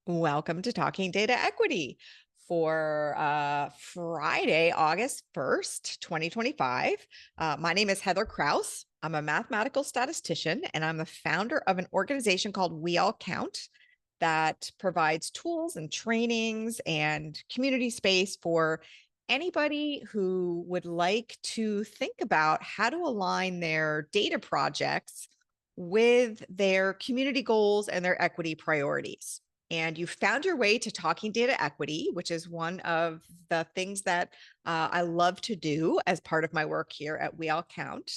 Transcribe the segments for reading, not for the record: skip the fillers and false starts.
Welcome to Talking Data Equity for Friday, August 1st, 2025. My name is Heather Kraus. I'm a mathematical statistician, and I'm the founder of an organization called We All Count that provides tools and trainings and community space for anybody who would like to think about how to align their data projects with their community goals and their equity priorities. And you found your way to Talking Data Equity, which is one of the things that I love to do as part of my work here at We All Count.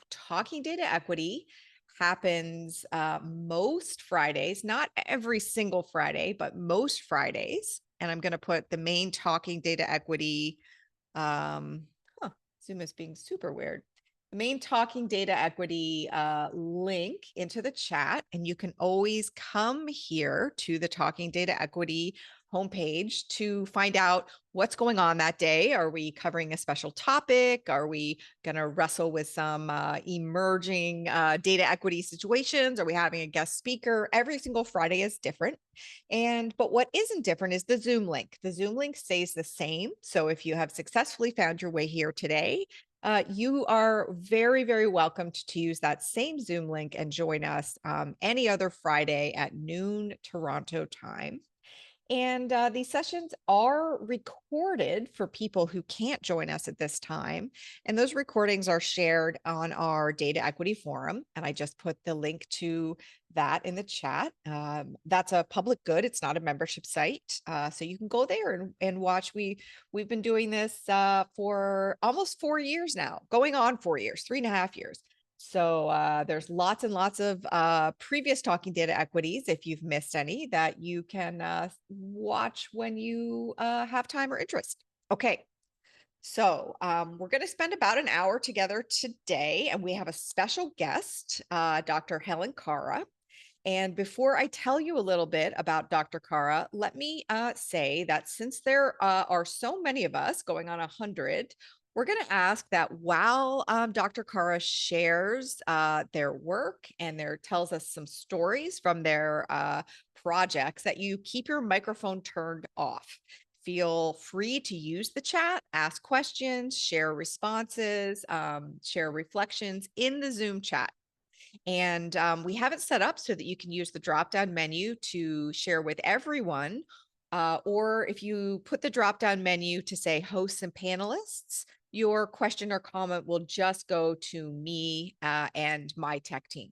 Talking Data Equity happens most Fridays, not every single Friday, but most Fridays. And I'm going to put the main Talking Data Equity, Zoom is being super weird. The main Talking Data Equity link into the chat, and you can always come here to the Talking Data Equity homepage to find out what's going on that day. Are we covering a special topic? Are we going to wrestle with some emerging data equity situations? Are we having a guest speaker? Every single Friday is different. But what isn't different is the Zoom link. The Zoom link stays the same. So if you have successfully found your way here today, you are very, very welcome to use that same Zoom link and join us any other Friday at noon Toronto time. And these sessions are recorded for people who can't join us at this time. And those recordings are shared on our Data Equity Forum. And I just put the link to that in the chat. That's a public good. It's not a membership site. So you can go there and watch. We've been doing this for almost 4 years now, going on 4 years, 3.5 years. So there's lots and lots of previous Talking Data Equities, if you've missed any, that you can watch when you have time or interest. Okay, so we're going to spend about an hour together today, and we have a special guest, Dr. Helen Cara. And before I tell you a little bit about Dr. Cara, let me say that since there are so many of us, going on 100, we're going to ask that while Dr. Cara shares their work and tells us some stories from their projects, that you keep your microphone turned off. Feel free to use the chat, ask questions, share responses, share reflections in the Zoom chat. And we have it set up so that you can use the drop-down menu to share with everyone. Or if you put the drop-down menu to say hosts and panelists, your question or comment will just go to me and my tech team.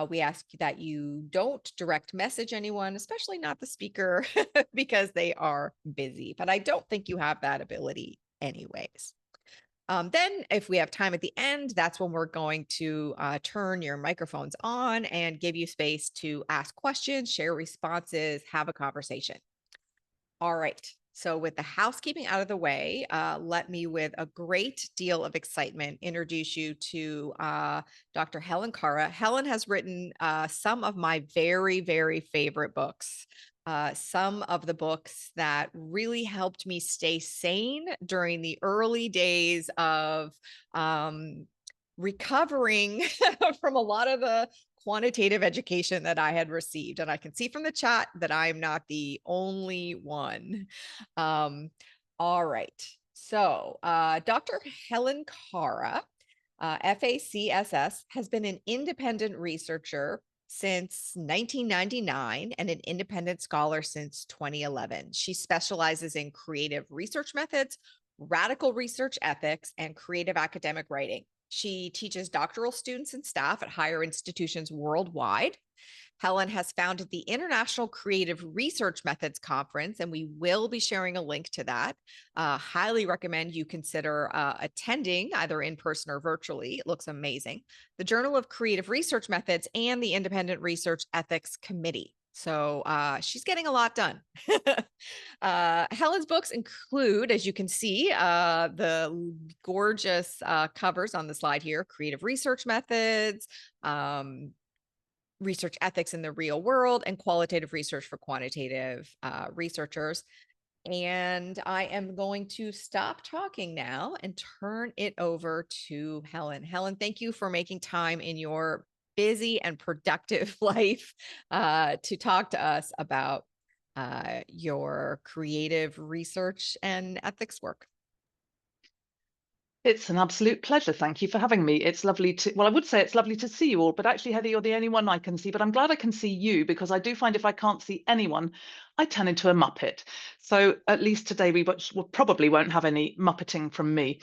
We ask that you don't direct message anyone, especially not the speaker, because they are busy. But I don't think you have that ability anyways. Then if we have time at the end, that's when we're going to turn your microphones on and give you space to ask questions, share responses, have a conversation. All right. So with the housekeeping out of the way, let me, with a great deal of excitement, introduce you to Dr. Helen Cara. Helen has written some of my very, very favorite books. Some of the books that really helped me stay sane during the early days of recovering from a lot of the quantitative education that I had received. And I can see from the chat that I'm not the only one. All right. So Dr. Helen Cara, FACSS, has been an independent researcher since 1999 and an independent scholar since 2011. She specializes in creative research methods, radical research ethics, and creative academic writing. She teaches doctoral students and staff at higher institutions worldwide. Helen has founded the International Creative Research Methods Conference, and we will be sharing a link to that. Highly recommend you consider attending either in person or virtually. It looks amazing. The Journal of Creative Research Methods and the Independent Research Ethics Committee. So she's getting a lot done. Helen's books include, as you can see, the gorgeous covers on the slide here: Creative Research Methods, Research Ethics in the Real World, and Qualitative Research for Quantitative Researchers. And I am going to stop talking now and turn it over to Helen. Helen, thank you for making time in your busy and productive life to talk to us about your creative research and ethics work. It's an absolute pleasure. Thank you for having me. It's lovely to, well, I would say it's lovely to see you all, but actually, Heather, you're the only one I can see. But I'm glad I can see you, because I do find if I can't see anyone, I turn into a Muppet. So at least today we probably won't have any Muppeting from me.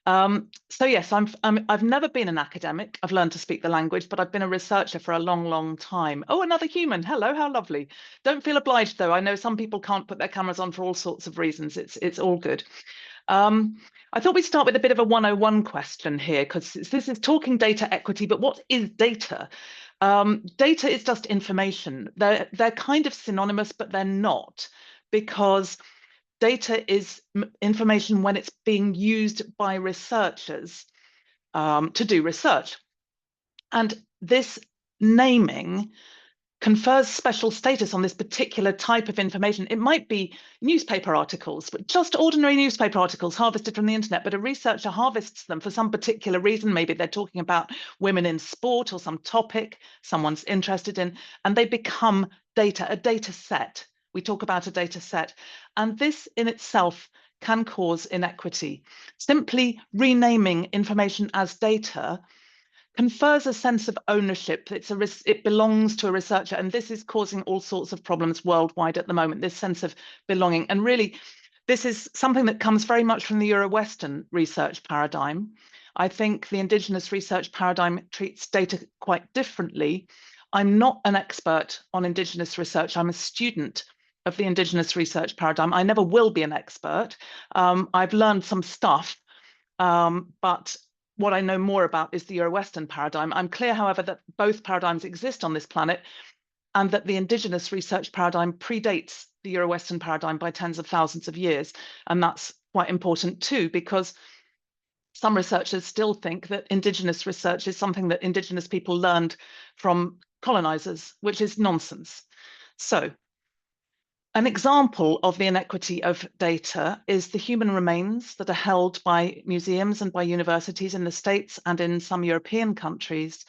So yes, I've never been an academic. I've learned to speak the language, but I've been a researcher for a long, long time. Oh, another human. Hello, how lovely. Don't feel obliged though. I know some people can't put their cameras on for all sorts of reasons. It's all good. I thought we'd start with a bit of a 101 question here, because this is talking data equity, but what is data? Data is just information. They're kind of synonymous, but they're not, because data is information when it's being used by researchers to do research. And this naming confers special status on this particular type of information. It might be newspaper articles, but just ordinary newspaper articles harvested from the internet, but a researcher harvests them for some particular reason. Maybe they're talking about women in sport or some topic someone's interested in, and they become data, a data set. We talk about a data set, and this in itself can cause inequity. Simply renaming information as data confers a sense of ownership. It belongs to a researcher, and this is causing all sorts of problems worldwide at the moment, this sense of belonging. And really, this is something that comes very much from the Euro-Western research paradigm. I think the Indigenous research paradigm treats data quite differently. I'm not an expert on Indigenous research. I'm a student of the Indigenous research paradigm. I never will be an expert. I've learned some stuff, but what I know more about is the Euro-Western paradigm. I'm clear, however, that both paradigms exist on this planet, and that the Indigenous research paradigm predates the Euro-Western paradigm by tens of thousands of years. And that's quite important too, because some researchers still think that Indigenous research is something that Indigenous people learned from colonizers, which is nonsense. So an example of the inequity of data is the human remains that are held by museums and by universities in the States and in some European countries.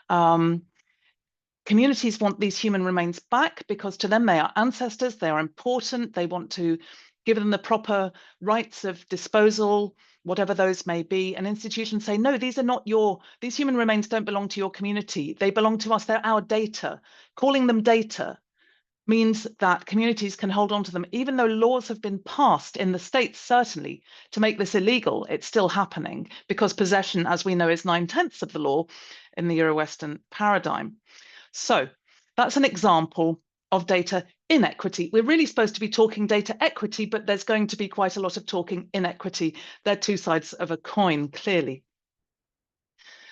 Communities want these human remains back because to them they are ancestors, they are important, they want to give them the proper rights of disposal, whatever those may be. And institutions say, no, these human remains don't belong to your community, they belong to us, they're our data. Calling them data means that communities can hold on to them, even though laws have been passed in the States, certainly, to make this illegal. It's still happening because possession, as we know, is 9/10 of the law in the Euro-Western paradigm. So that's an example of data inequity. We're really supposed to be talking data equity, but there's going to be quite a lot of talking inequity. They're two sides of a coin, clearly.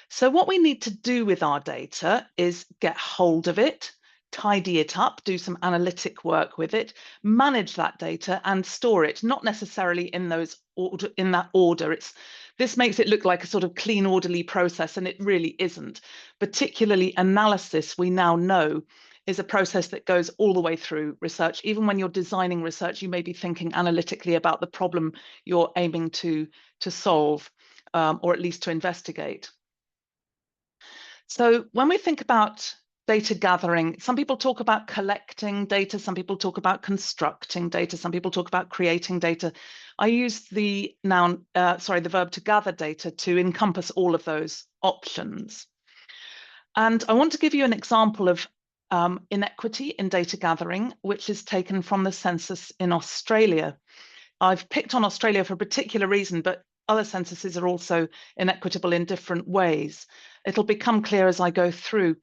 So what we need to do with our data is get hold of it, tidy it up, do some analytic work with it, manage that data and store it, not necessarily in that order. This makes it look like a sort of clean, orderly process, and it really isn't. Particularly analysis, we now know, is a process that goes all the way through research. Even when you're designing research, you may be thinking analytically about the problem you're aiming to solve, or at least to investigate. So when we think about data gathering, some people talk about collecting data, some people talk about constructing data, some people talk about creating data. I use the verb to gather data to encompass all of those options. And I want to give you an example of inequity in data gathering, which is taken from the census in Australia. I've picked on Australia for a particular reason, but other censuses are also inequitable in different ways. It'll become clear as I go through.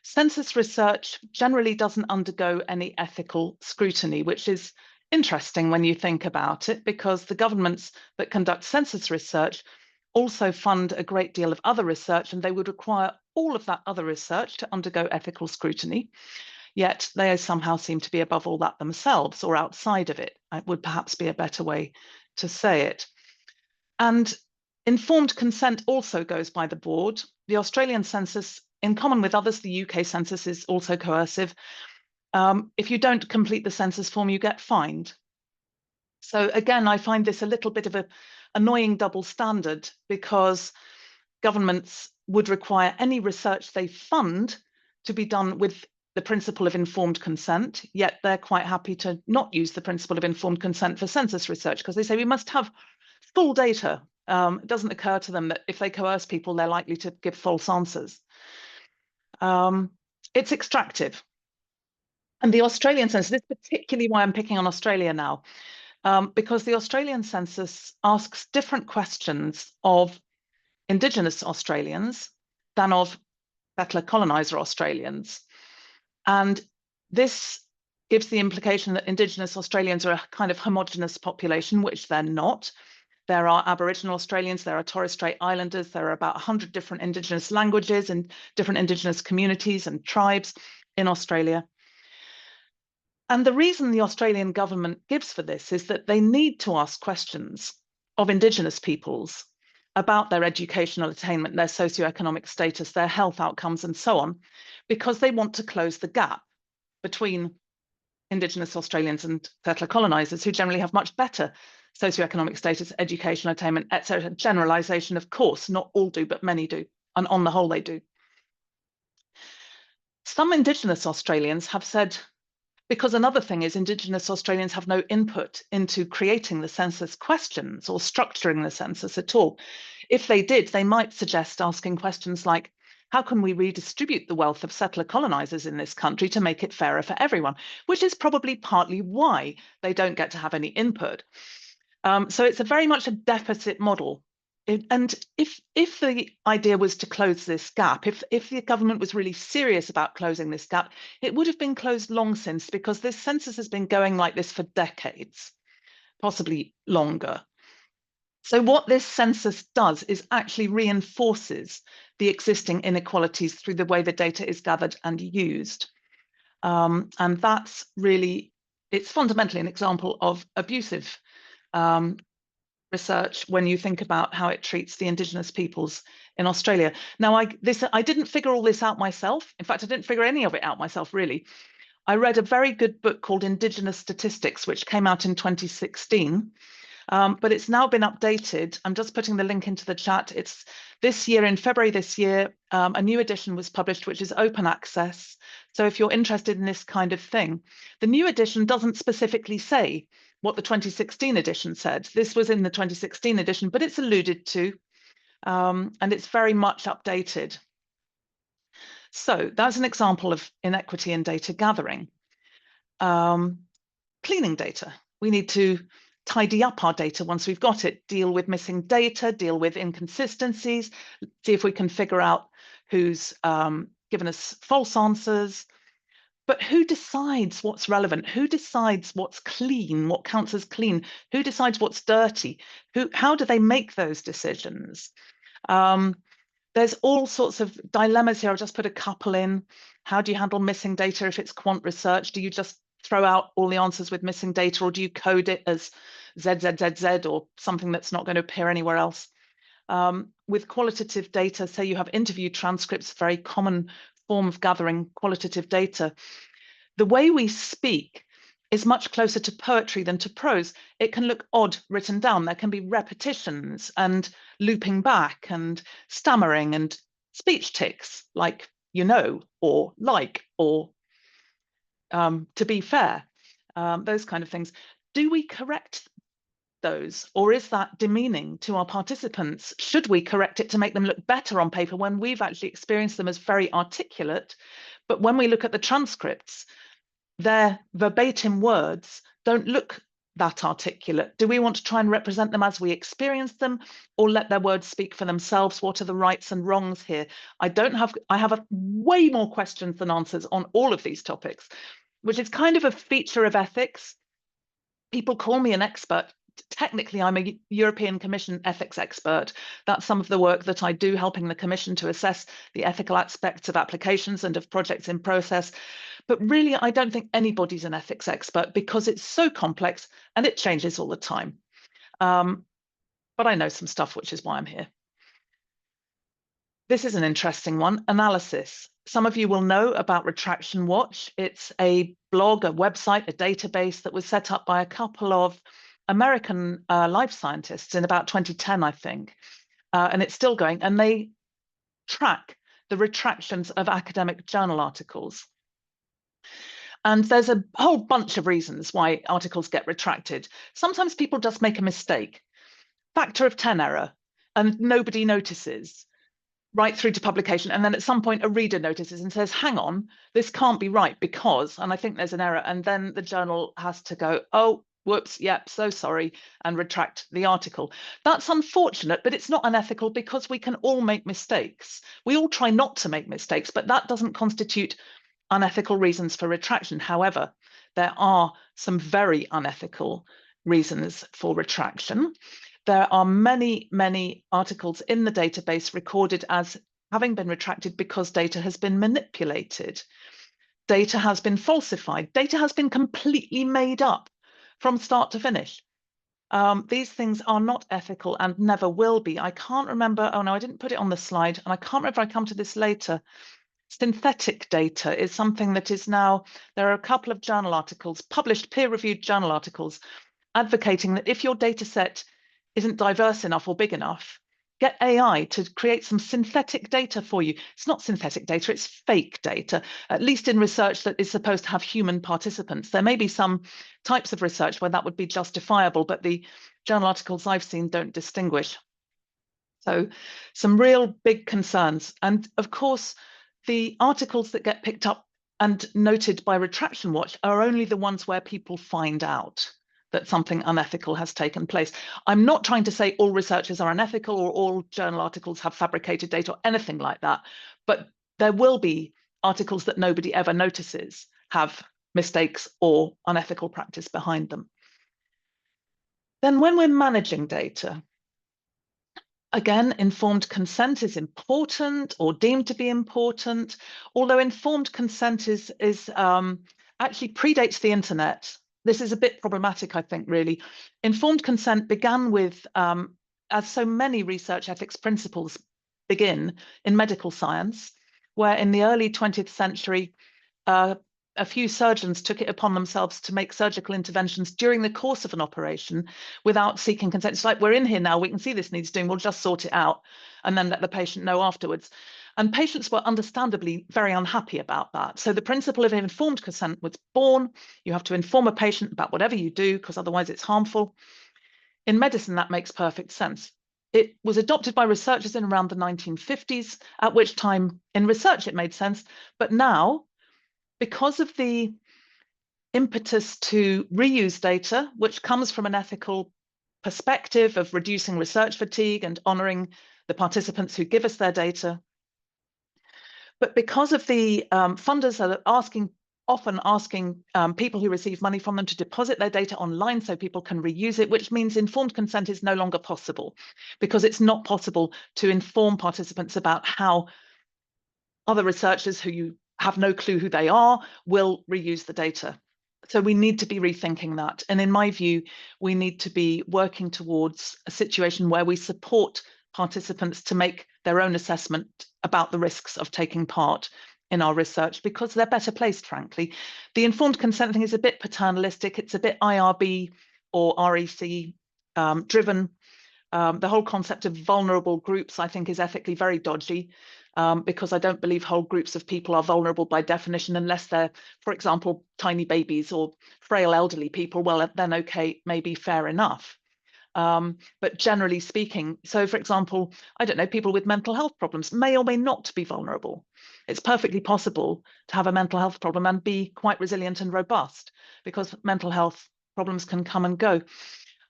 Census research generally doesn't undergo any ethical scrutiny, which is interesting when you think about it, because the governments that conduct census research also fund a great deal of other research, and they would require all of that other research to undergo ethical scrutiny. Yet they somehow seem to be above all that themselves, or outside of it. It would perhaps be a better way to say it. And informed consent also goes by the board. The Australian census, in common with others, the UK census is also coercive. If you don't complete the census form, you get fined. So again, I find this a little bit of an annoying double standard, because governments would require any research they fund to be done with the principle of informed consent, yet they're quite happy to not use the principle of informed consent for census research because they say we must have full data. It doesn't occur to them that if they coerce people, they're likely to give false answers. It's extractive. And the Australian census, this is particularly why I'm picking on Australia now, because the Australian census asks different questions of Indigenous Australians than of settler colonizer Australians. And this gives the implication that Indigenous Australians are a kind of homogenous population, which they're not. There are Aboriginal Australians, there are Torres Strait Islanders, there are about 100 different Indigenous languages and different Indigenous communities and tribes in Australia. And the reason the Australian government gives for this is that they need to ask questions of Indigenous peoples about their educational attainment, their socioeconomic status, their health outcomes, and so on, because they want to close the gap between Indigenous Australians and settler colonisers, who generally have much better socioeconomic status, educational attainment, etc. Generalisation, of course, not all do, but many do, and on the whole they do. Some Indigenous Australians have said, because another thing is Indigenous Australians have no input into creating the census questions or structuring the census at all. If they did, they might suggest asking questions like, how can we redistribute the wealth of settler colonisers in this country to make it fairer for everyone? Which is probably partly why they don't get to have any input. So it's very much a deficit model. And if the idea was to close this gap, if the government was really serious about closing this gap, it would have been closed long since, because this census has been going like this for decades, possibly longer. So what this census does is actually reinforces the existing inequalities through the way the data is gathered and used. And that's really, it's fundamentally an example of abusive research when you think about how it treats the Indigenous peoples in Australia. Now, I didn't figure all this out myself. In fact, I didn't figure any of it out myself, really. I read a very good book called Indigenous Statistics, which came out in 2016. But it's now been updated. I'm just putting the link into the chat. It's this year, in February this year, a new edition was published, which is open access. So if you're interested in this kind of thing, the new edition doesn't specifically say what the 2016 edition said. This was in the 2016 edition, but it's alluded to, and it's very much updated. So that's an example of inequity in data gathering. Cleaning data. We need to tidy up our data once we've got it, deal with missing data, deal with inconsistencies, see if we can figure out who's given us false answers. But who decides what's relevant? Who decides what's clean, what counts as clean? Who decides what's dirty? How do they make those decisions? There's all sorts of dilemmas here. I'll just put a couple in. How do you handle missing data if it's quant research? Do you just throw out all the answers with missing data, or do you code it as ZZZZ or something that's not going to appear anywhere else? With qualitative data, say you have interview transcripts, very common form of gathering qualitative data. The way we speak is much closer to poetry than to prose. It can look odd written down. There can be repetitions and looping back and stammering and speech tics, like, you know, or like, or to be fair, those kind of things. Do we correct those, or is that demeaning to our participants? Should we correct it to make them look better on paper when we've actually experienced them as very articulate? But when we look at the transcripts, their verbatim words don't look that articulate. Do we want to try and represent them as we experience them, or let their words speak for themselves? What are the rights and wrongs here? I have way more questions than answers on all of these topics, which is kind of a feature of ethics. People call me an expert. Technically, I'm a European Commission ethics expert. That's some of the work that I do, helping the Commission to assess the ethical aspects of applications and of projects in process. But really, I don't think anybody's an ethics expert, because it's so complex and it changes all the time. But I know some stuff, which is why I'm here. This is an interesting one, analysis. Some of you will know about Retraction Watch. It's a blog, a website, a database that was set up by a couple of American life scientists in about 2010, I think. And it's still going. And they track the retractions of academic journal articles. And there's a whole bunch of reasons why articles get retracted. Sometimes people just make a mistake, factor of 10 error, and nobody notices right through to publication. And then at some point, a reader notices and says, hang on, this can't be right because, and I think there's an error. And then the journal has to go, oh, whoops, yep, so sorry, and retract the article. That's unfortunate, but it's not unethical because we can all make mistakes. We all try not to make mistakes, but that doesn't constitute unethical reasons for retraction. However, there are some very unethical reasons for retraction. There are many, many articles in the database recorded as having been retracted because data has been manipulated. Data has been falsified. Data has been completely made up from start to finish. These things are not ethical and never will be. I can't remember, oh no, I didn't put it on the slide, and I can't remember if I come to this later. Synthetic data is something that is now, there are a couple of journal articles, published peer-reviewed journal articles, advocating that if your data set isn't diverse enough or big enough, get AI to create some synthetic data for you. It's not synthetic data, it's fake data, at least in research that is supposed to have human participants. There may be some types of research where that would be justifiable, but the journal articles I've seen don't distinguish. So some real big concerns. And of course, the articles that get picked up and noted by Retraction Watch are only the ones where people find out that something unethical has taken place. I'm not trying to say all researchers are unethical or all journal articles have fabricated data or anything like that, but there will be articles that nobody ever notices have mistakes or unethical practice behind them. Then when we're managing data, again, informed consent is important or deemed to be important, although informed consent is actually predates the internet. This is a bit problematic, I think, really. Informed consent began with, as so many research ethics principles begin in medical science, where in the early 20th century, a few surgeons took it upon themselves to make surgical interventions during the course of an operation without seeking consent. It's like, we're in here now, we can see this needs doing, we'll just sort it out and then let the patient know afterwards. And patients were understandably very unhappy about that. So the principle of informed consent was born. You have to inform a patient about whatever you do, because otherwise it's harmful. In medicine, that makes perfect sense. It was adopted by researchers in around the 1950s, at which time in research it made sense. But now, because of the impetus to reuse data, which comes from an ethical perspective of reducing research fatigue and honoring the participants who give us their data, but because of the funders are often asking people who receive money from them to deposit their data online so people can reuse it, which means informed consent is no longer possible because it's not possible to inform participants about how other researchers who you have no clue who they are will reuse the data. So we need to be rethinking that. And in my view, we need to be working towards a situation where we support participants to make their own assessment about the risks of taking part in our research, because they're better placed, frankly. The informed consent thing is a bit paternalistic. It's a bit IRB or REC driven. The whole concept of vulnerable groups, I think, is ethically very dodgy, because I don't believe whole groups of people are vulnerable by definition unless they're, for example, tiny babies or frail elderly people. Well, then okay, maybe fair enough. But generally speaking, so for example, I don't know, people with mental health problems may or may not be vulnerable. It's perfectly possible to have a mental health problem and be quite resilient and robust, because mental health problems can come and go.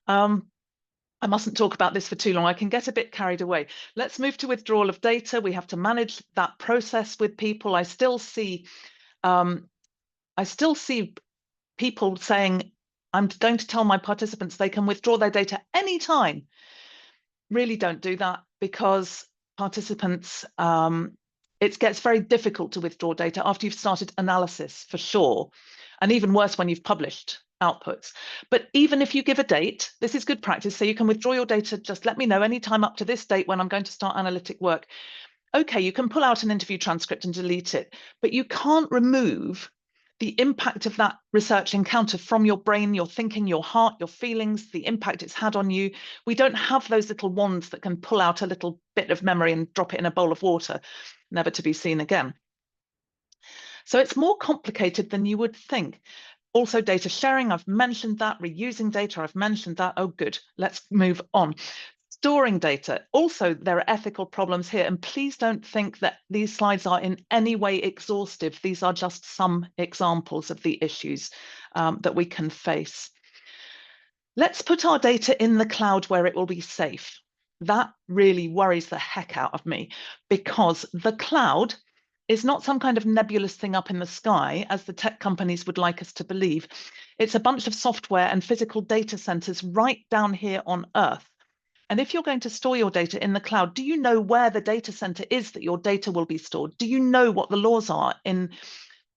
I mustn't talk about this for too long. I can get a bit carried away. Let's move to withdrawal of data. We have to manage that process with people. I still see people saying, I'm going to tell my participants they can withdraw their data anytime. Really don't do that, because participants, it gets very difficult to withdraw data after you've started analysis, for sure. And even worse when you've published outputs. But even if you give a date, this is good practice. So you can withdraw your data. Just let me know anytime up to this date when I'm going to start analytic work. Okay, you can pull out an interview transcript and delete it, but you can't remove the impact of that research encounter from your brain, your thinking, your heart, your feelings, the impact it's had on you. We don't have those little wands that can pull out a little bit of memory and drop it in a bowl of water, never to be seen again. So it's more complicated than you would think. Also, data sharing, I've mentioned that. Reusing data, I've mentioned that. Oh, good. Let's move on. Storing data. Also, there are ethical problems here. And please don't think that these slides are in any way exhaustive. These are just some examples of the issues that we can face. Let's put our data in the cloud where it will be safe. That really worries the heck out of me, because the cloud is not some kind of nebulous thing up in the sky, as the tech companies would like us to believe. It's a bunch of software and physical data centers right down here on Earth. And if you're going to store your data in the cloud, do you know where the data center is that your data will be stored? Do you know what the laws are in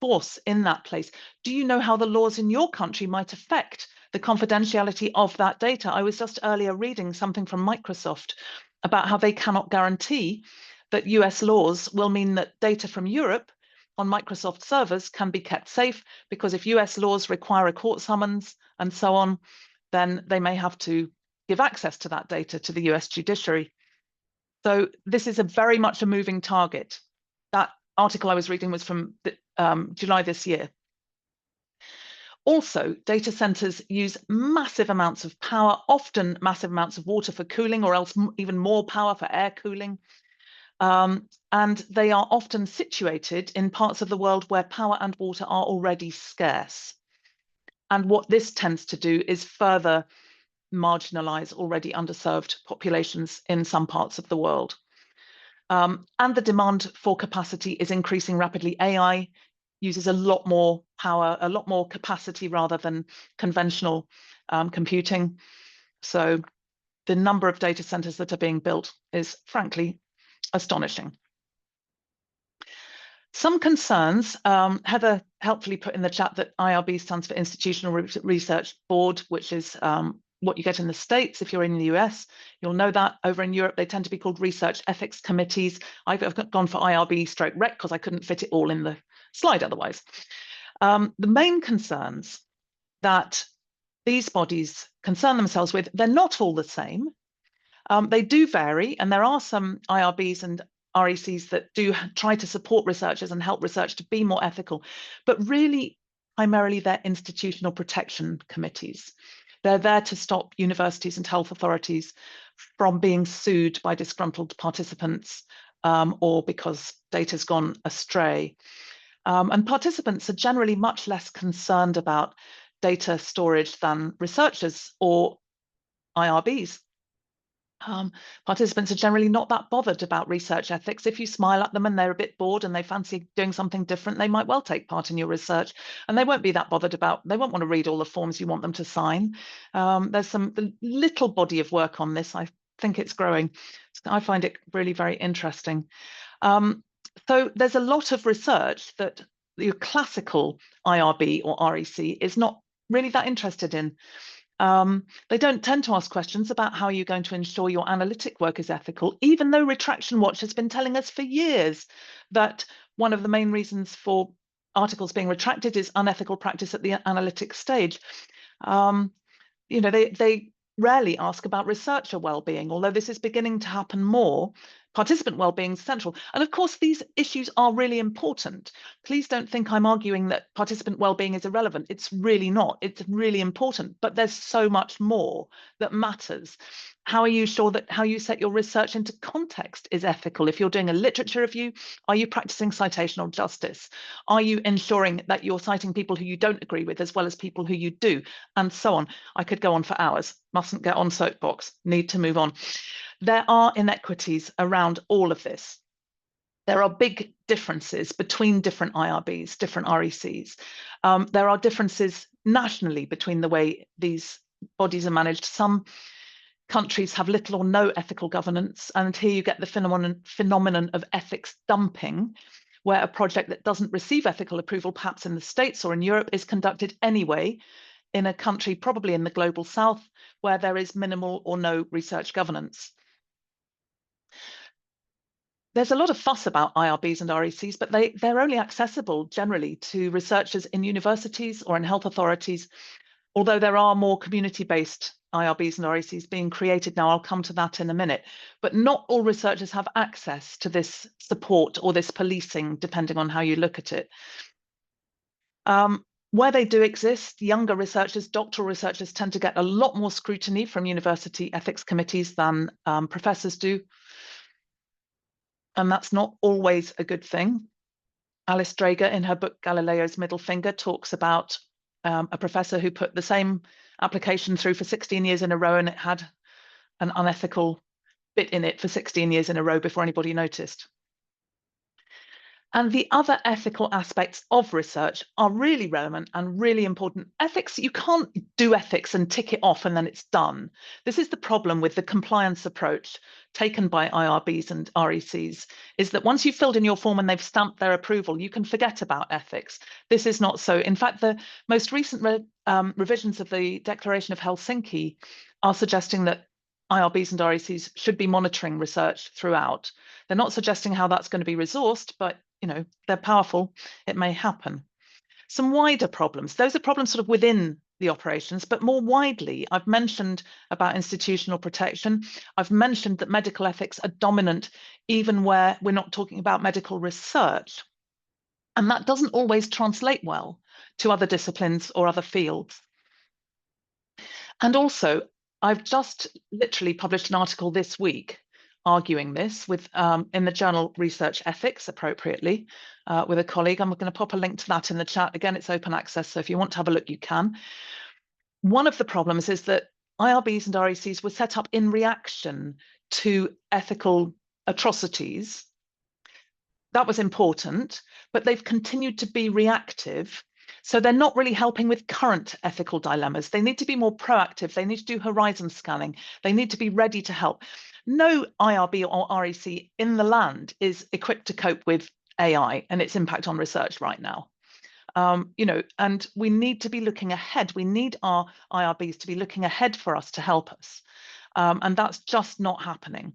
force in that place? Do you know how the laws in your country might affect the confidentiality of that data? I was just earlier reading something from Microsoft about how they cannot guarantee that US laws will mean that data from Europe on Microsoft servers can be kept safe, because if US laws require a court summons and so on, then they may have to give access to that data to the US judiciary. So this is a very much a moving target. That article I was reading was from July this year. Also, data centers use massive amounts of power, often massive amounts of water for cooling, or else even more power for air cooling. And they are often situated in parts of the world where power and water are already scarce. And what this tends to do is further marginalize already underserved populations in some parts of the world. And the demand for capacity is increasing rapidly. AI uses a lot more power, a lot more capacity rather than conventional computing. So the number of data centers that are being built is frankly astonishing. Some concerns, Heather helpfully put in the chat that IRB stands for Institutional Research Board, which is what you get in the States. If you're in the US, you'll know that. Over in Europe, they tend to be called research ethics committees. I've gone for IRB stroke REC because I couldn't fit it all in the slide otherwise. The main concerns that these bodies concern themselves with, they're not all the same. They do vary, and there are some IRBs and RECs that do try to support researchers and help research to be more ethical, but really, primarily, they're institutional protection committees. They're there to stop universities and health authorities from being sued by disgruntled participants or because data's gone astray. And participants are generally much less concerned about data storage than researchers or IRBs. Participants are generally not that bothered about research ethics. If you smile at them and they're a bit bored and they fancy doing something different, they might well take part in your research, and they won't be that bothered about, they won't want to read all the forms you want them to sign. There's some little body of work on this. I think it's growing. I find it really very interesting. So there's a lot of research that your classical IRB or REC is not really that interested in. They don't tend to ask questions about how you're going to ensure your analytic work is ethical, even though Retraction Watch has been telling us for years that one of the main reasons for articles being retracted is unethical practice at the analytic stage. You know, they rarely ask about researcher well-being, although this is beginning to happen more. Participant well-being is central. And of course, these issues are really important. Please don't think I'm arguing that participant well-being is irrelevant. It's really not. It's really important, but there's so much more that matters. How are you sure that how you set your research into context is ethical? If you're doing a literature review, are you practicing citational justice? Are you ensuring that you're citing people who you don't agree with as well as people who you do, and so on? I could go on for hours. Mustn't get on soapbox. Need to move on. There are inequities around all of this. There are big differences between different IRBs, different RECs. There are differences nationally between the way these bodies are managed. Some countries have little or no ethical governance, and here you get the phenomenon of ethics dumping, where a project that doesn't receive ethical approval, perhaps in the States or in Europe, is conducted anyway in a country, probably in the global south, where there is minimal or no research governance. there's a lot of fuss about IRBs and RECs, but they're only accessible generally to researchers in universities or in health authorities, although there are more community-based IRBs and RECs being created now. I'll come to that in a minute. But not all researchers have access to this support or this policing, depending on how you look at it. Where they do exist, younger researchers, doctoral researchers tend to get a lot more scrutiny from university ethics committees than professors do. And that's not always a good thing. Alice Drager, in her book Galileo's Middle Finger, talks about a professor who put the same application through for 16 years in a row, and it had an unethical bit in it for 16 years in a row before anybody noticed. And the other ethical aspects of research are really relevant and really important. Ethics, you can't do ethics and tick it off and then it's done. This is the problem with the compliance approach taken by IRBs and RECs, is that once you've filled in your form and they've stamped their approval, you can forget about ethics. This is not so. In fact, the most recent revisions of the Declaration of Helsinki are suggesting that IRBs and RECs should be monitoring research throughout. They're not suggesting how that's going to be resourced, but they're powerful. It may happen. Some wider problems. Those are problems sort of within the operations, but more widely, I've mentioned about institutional protection. I've mentioned that medical ethics are dominant even where we're not talking about medical research. And that doesn't always translate well to other disciplines or other fields. And also, I've just literally published an article this week arguing this with in the journal Research Ethics, appropriately, with a colleague. I'm going to pop a link to that in the chat. Again, it's open access, so if you want to have a look, you can. One of the problems is that IRBs and RECs were set up in reaction to ethical atrocities. That was important, but they've continued to be reactive. So they're not really helping with current ethical dilemmas. They need to be more proactive. They need to do horizon scanning. They need to be ready to help. No IRB or REC in the land is equipped to cope with AI and its impact on research right now. And we need to be looking ahead. We need our IRBs to be looking ahead for us to help us. And that's just not happening.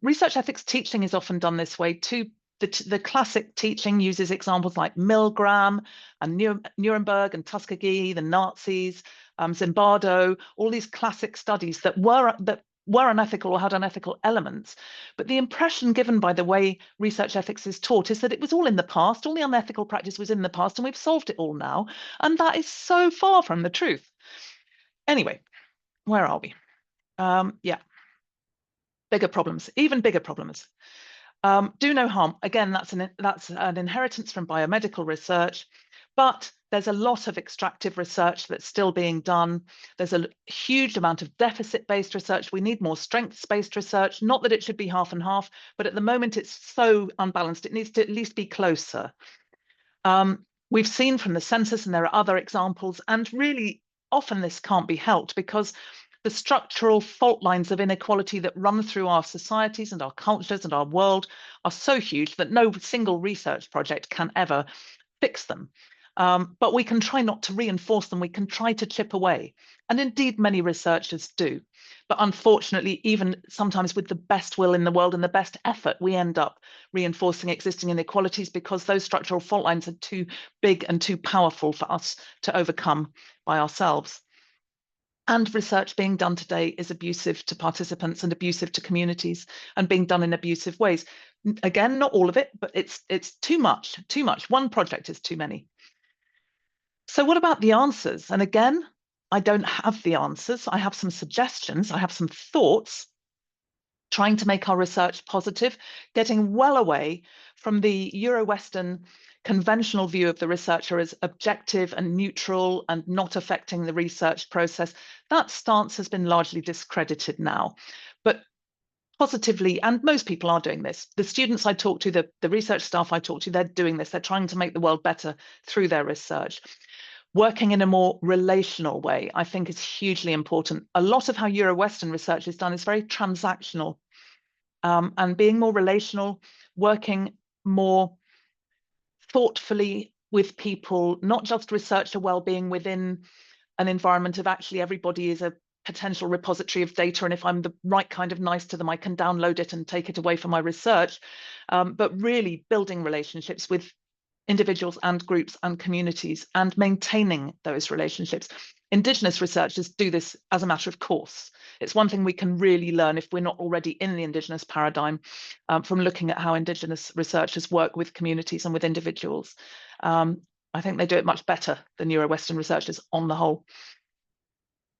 Research ethics teaching is often done this way too. The classic teaching uses examples like Milgram and Nuremberg and Tuskegee, the Nazis, Zimbardo, all these classic studies that were unethical or had unethical elements. But the impression given by the way research ethics is taught is that it was all in the past, all the unethical practice was in the past, and we've solved it all now. And that is so far from the truth. Anyway, where are we? Yeah, bigger problems, even bigger problems. Do no harm. Again, that's an inheritance from biomedical research, but there's a lot of extractive research that's still being done. There's a huge amount of deficit-based research. We need more strengths-based research. Not that it should be half and half, but at the moment it's so unbalanced. It needs to at least be closer. We've seen from the census, and there are other examples, and really often this can't be helped because the structural fault lines of inequality that run through our societies and our cultures and our world are so huge that no single research project can ever fix them. But we can try not to reinforce them. We can try to chip away. And indeed, many researchers do. But unfortunately, even sometimes with the best will in the world and the best effort, we end up reinforcing existing inequalities because those structural fault lines are too big and too powerful for us to overcome by ourselves. And research being done today is abusive to participants and abusive to communities and being done in abusive ways. Again, not all of it, but it's too much, too much. One project is too many. So what about the answers? And again, I don't have the answers. I have some suggestions. I have some thoughts, trying to make our research positive, getting well away from the Euro-Western conventional view of the researcher as objective and neutral and not affecting the research process. That stance has been largely discredited now. But positively, and most people are doing this. The students I talk to, the research staff I talk to, they're doing this. They're trying to make the world better through their research. Working in a more relational way, I think, is hugely important. A lot of how Euro-Western research is done is very transactional, and being more relational, working more thoughtfully with people, not just researcher well-being within an environment of actually everybody is a potential repository of data, and if I'm the right kind of nice to them, I can download it and take it away for my research. But really building relationships with individuals and groups and communities and maintaining those relationships. Indigenous researchers do this as a matter of course. It's one thing we can really learn if we're not already in the Indigenous paradigm, from looking at how Indigenous researchers work with communities and with individuals. I think they do it much better than Euro-Western researchers on the whole.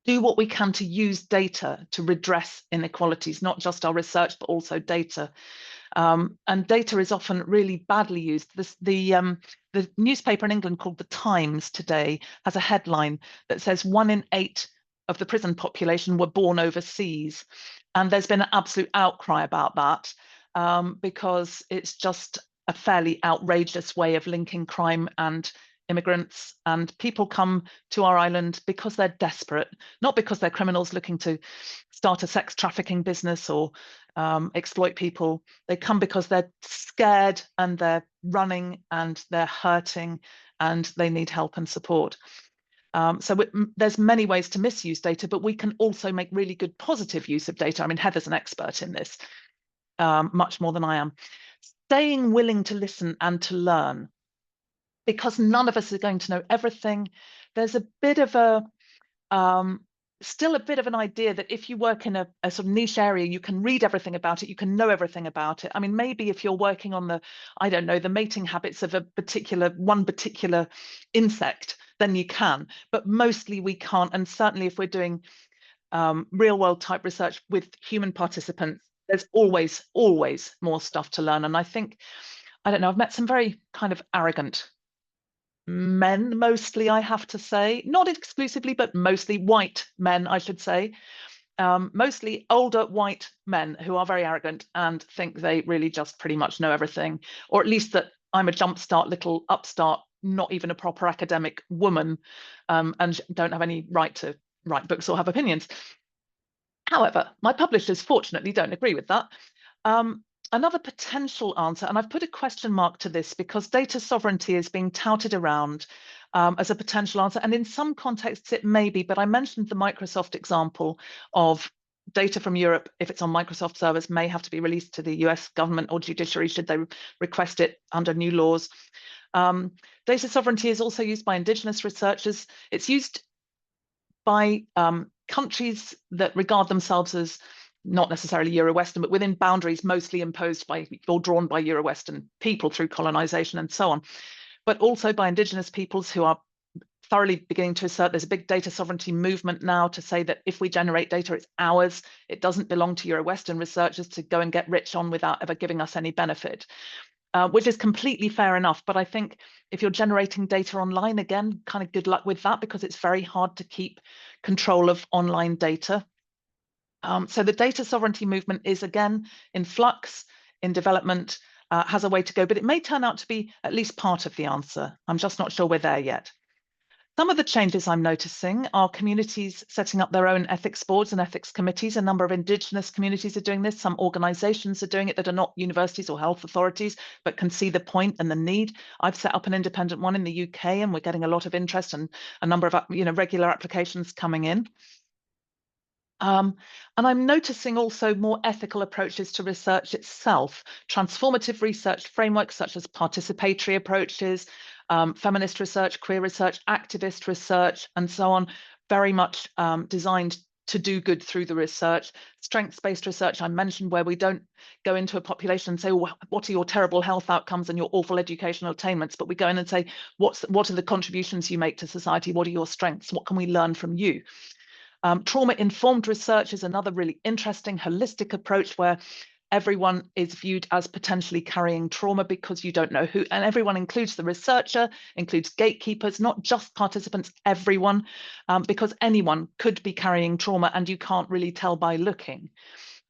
Do what we can to use data to redress inequalities, not just our research, but also data. And data is often really badly used. The newspaper in England called The Times today has a headline that says 1 in 8 of the prison population were born overseas. And there's been an absolute outcry about that, because it's just a fairly outrageous way of linking crime and immigrants. And people come to our island because they're desperate, not because they're criminals looking to start a sex trafficking business or exploit people. They come because they're scared and they're running and they're hurting and they need help and support. So there's many ways to misuse data, but we can also make really good positive use of data. I mean, Heather's an expert in this, much more than I am. Staying willing to listen and to learn, because none of us are going to know everything. There's a bit of a still a bit of an idea that if you work in a sort of niche area, you can read everything about it, you can know everything about it. I mean, maybe if you're working on the, I don't know, the mating habits of one particular insect, then you can, but mostly we can't. And certainly if we're doing real world type research with human participants, there's always more stuff to learn. And I think, I don't know, I've met some very kind of arrogant men, mostly, I have to say, not exclusively, but mostly white men, I should say, mostly older white men who are very arrogant and think they really just pretty much know everything, or at least that I'm a jumpstart little upstart, not even a proper academic woman, and don't have any right to write books or have opinions. However, my publishers fortunately don't agree with that. Another potential answer, and I've put a question mark to this because data sovereignty is being touted around as a potential answer. And in some contexts it may be, but I mentioned the Microsoft example of data from Europe, if it's on Microsoft servers, may have to be released to the US government or judiciary should they request it under new laws. Data sovereignty is also used by Indigenous researchers. It's used by countries that regard themselves as not necessarily Euro-Western, but within boundaries mostly imposed by or drawn by Euro-Western people through colonization and so on, but also by Indigenous peoples who are thoroughly beginning to assert there's a big data sovereignty movement now to say that if we generate data, it's ours. It doesn't belong to Euro-Western researchers to go and get rich on without ever giving us any benefit. Which is completely fair enough. But I think if you're generating data online, again, kind of good luck with that because it's very hard to keep control of online data. So the data sovereignty movement is again in flux, in development, has a way to go, but it may turn out to be at least part of the answer. I'm just not sure we're there yet. Some of the changes I'm noticing are communities setting up their own ethics boards and ethics committees. A number of Indigenous communities are doing this. Some organizations are doing it that are not universities or health authorities, but can see the point and the need. I've set up an independent one in the UK and we're getting a lot of interest and a number of regular applications coming in. And I'm noticing also more ethical approaches to research itself, transformative research frameworks such as participatory approaches, feminist research, queer research, activist research, and so on, very much designed to do good through the research. Strengths-based research I mentioned, where we don't go into a population and say, oh, what are your terrible health outcomes and your awful educational attainments, but we go in and say, what are the contributions you make to society? What are your strengths? What can we learn from you? Trauma-informed research is another really interesting holistic approach where everyone is viewed as potentially carrying trauma because you don't know who, and everyone includes the researcher, includes gatekeepers, not just participants, everyone, because anyone could be carrying trauma and you can't really tell by looking.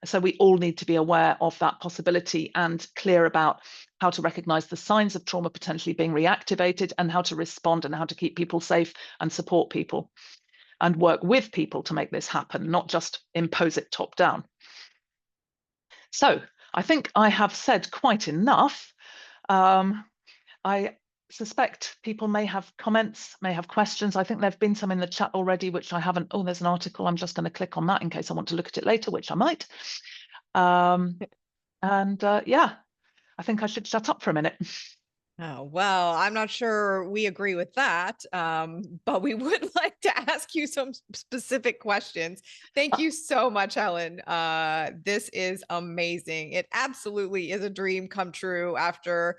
So we all need to be aware of that possibility and clear about how to recognize the signs of trauma potentially being reactivated and how to respond and how to keep people safe and support people and work with people to make this happen, not just impose it top down. So I think I have said quite enough. I suspect people may have comments, may have questions. I think there have been some in the chat already, which I haven't. Oh, there's an article. I'm just going to click on that in case I want to look at it later, which I might. Yeah, I think I should shut up for a minute. Oh, well, I'm not sure we agree with that, but we would like to ask you some specific questions. Thank you so much, Helen. This is amazing. It absolutely is a dream come true after,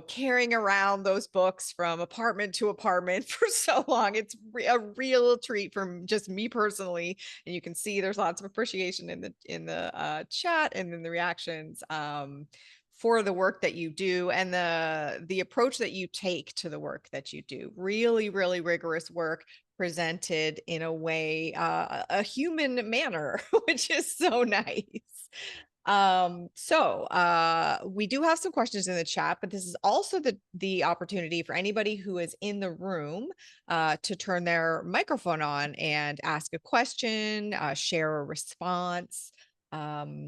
carrying around those books from apartment to apartment for so long. It's a real treat for just me personally, and you can see there's lots of appreciation in the chat and in the reactions. For the work that you do and the approach that you take to the work that you do. Really, really rigorous work presented in a way, a human manner, which is so nice. We do have some questions in the chat, but this is also the opportunity for anybody who is in the room to turn their microphone on and ask a question, share a response. And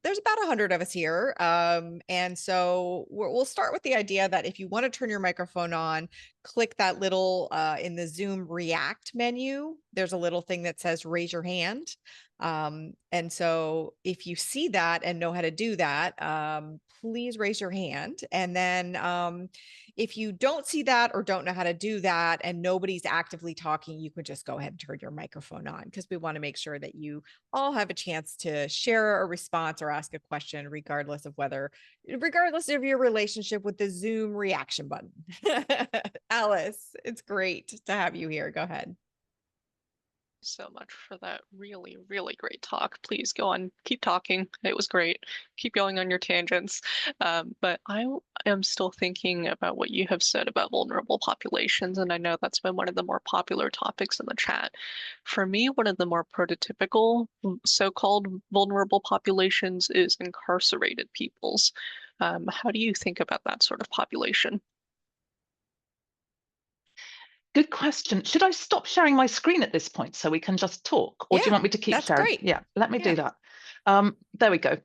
there's about 100 of us here. And so we'll start with the idea that if you want to turn your microphone on, click that little in the Zoom React menu. There's a little thing that says raise your hand. And so if you see that and know how to do that, please raise your hand. And then if you don't see that or don't know how to do that and nobody's actively talking, you can just go ahead and turn your microphone on, because we want to make sure that you all have a chance to share a response or ask a question, regardless of your relationship with the Zoom reaction button. Alice, it's great to have you here. Go ahead. So much for that really, really great talk. Please go on, keep talking. It was great. Keep going on your tangents. But I am still thinking about what you have said about vulnerable populations, and I know that's been one of the more popular topics in the chat. For me, one of the more prototypical so-called vulnerable populations is incarcerated peoples. How do you think about that sort of population? Good question. Should I stop sharing my screen at this point so we can just talk? Or do you want me to keep that's sharing? great. Yeah, let me do that. There we go.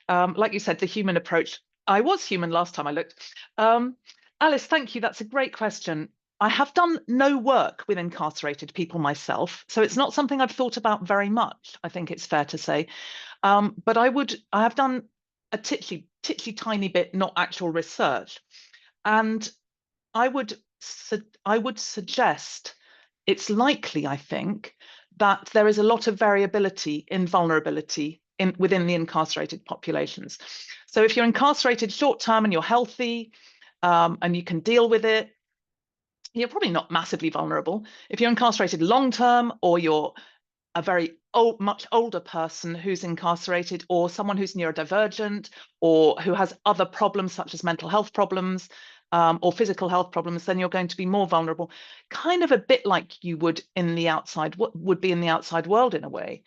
Like you said, the human approach. I was human last time I looked. Alice, thank you. That's a great question. I have done no work with incarcerated people myself, so it's not something I've thought about very much, I think it's fair to say. But I have done a titchy tiny bit, not actual research. And I would suggest it's likely, I think, that there is a lot of variability in vulnerability within the incarcerated populations. So if you're incarcerated short term and you're healthy and you can deal with it, you're probably not massively vulnerable. If you're incarcerated long term, or you're a very much older person who's incarcerated, or someone who's neurodivergent, or who has other problems such as mental health problems or physical health problems, then you're going to be more vulnerable, kind of a bit like you would in the outside, what would be in the outside world in a way.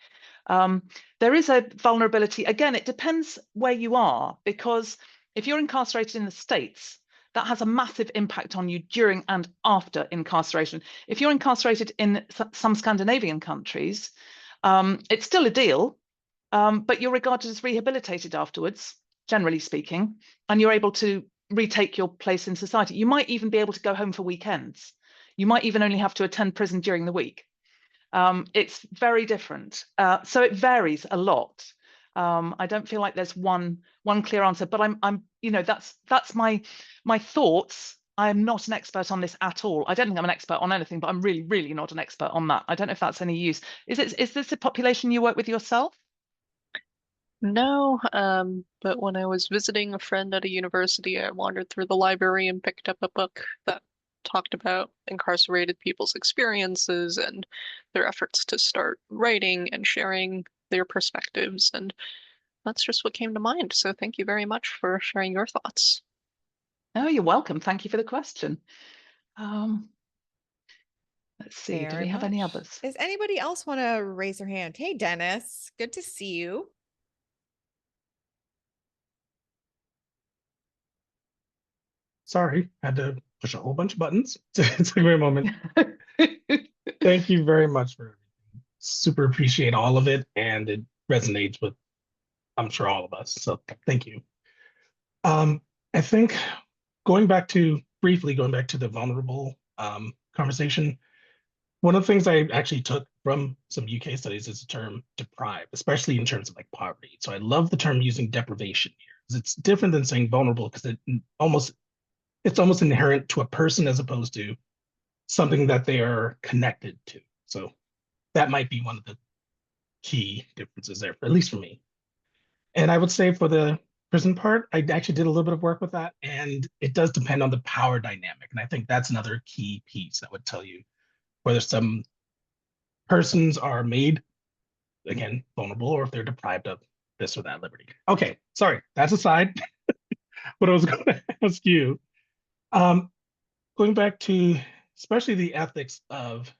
There is a vulnerability. Again, it depends where you are, because if you're incarcerated in the States, that has a massive impact on you during and after incarceration. If you're incarcerated in some Scandinavian countries, it's still a deal, but you're regarded as rehabilitated afterwards, generally speaking, and you're able to retake your place in society. You might even be able to go home for weekends. You might even only have to attend prison during the week. It's very different. So it varies a lot. I don't feel like there's one clear answer, but that's my thoughts. I am not an expert on this at all. I don't think I'm an expert on anything, but I'm really, really not an expert on that. I don't know if that's any use. Is this a population you work with yourself? No, but when I was visiting a friend at a university, I wandered through the library and picked up a book that talked about incarcerated people's experiences and their efforts to start writing and sharing their perspectives. And that's just what came to mind. So thank you very much for sharing your thoughts. Oh, you're welcome. Thank you for the question. Let's see, do we Very have any much. others? Does anybody else want to raise their hand? Hey, Dennis, good to see you. Sorry, had to push a whole bunch of buttons. It took me a moment. Thank you very much for everything. Super appreciate all of it, and it resonates with, I'm sure, all of us. So thank you. I think briefly going back to the vulnerable conversation, one of the things I actually took from some UK studies is the term deprived, especially in terms of like poverty. So I love the term using deprivation here, because it's different than saying vulnerable, because it's almost inherent to a person as opposed to something that they are connected to. So that might be one of the key differences there, at least for me. And I would say for the prison part, I actually did a little bit of work with that, and it does depend on the power dynamic. And I think that's another key piece that would tell you whether some persons are made, again, vulnerable, or if they're deprived of this or that liberty. Okay, sorry, that's aside. What I was going to ask you, um, going back to especially the ethics of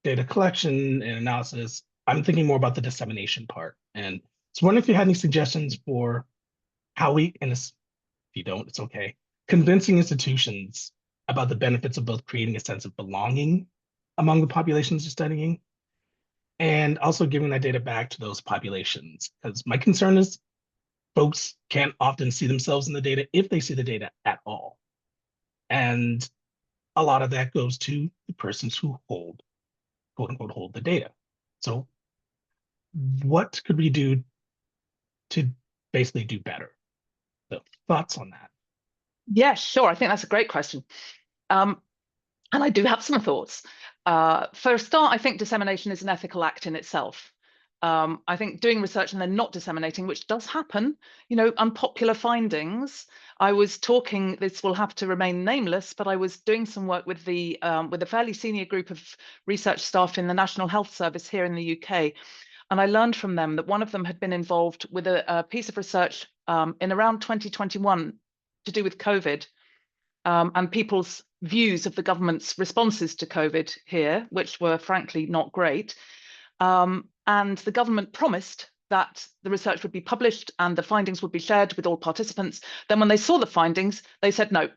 data collection and analysis, I'm thinking more about the dissemination part. And so wondering if you had any suggestions for how we, and if you don't, it's okay, convincing institutions about the benefits of both creating a sense of belonging among the populations you're studying and also giving that data back to those populations. Because my concern is folks can't often see themselves in the data if they see the data at all. And a lot of that goes to the persons who hold, quote unquote, hold the data. So what could we do to basically do better? So thoughts on that? Yeah, sure. I think that's a great question. And I do have some thoughts. For a start, I think dissemination is an ethical act in itself. I think doing research and then not disseminating, which does happen, unpopular findings. I was talking, this will have to remain nameless, but I was doing some work with with a fairly senior group of research staff in the National Health Service here in the UK. And I learned from them that one of them had been involved with a piece of research in around 2021 to do with COVID. And people's views of the government's responses to COVID here, which were frankly not great. And the government promised that the research would be published and the findings would be shared with all participants. Then when they saw the findings, they said, no,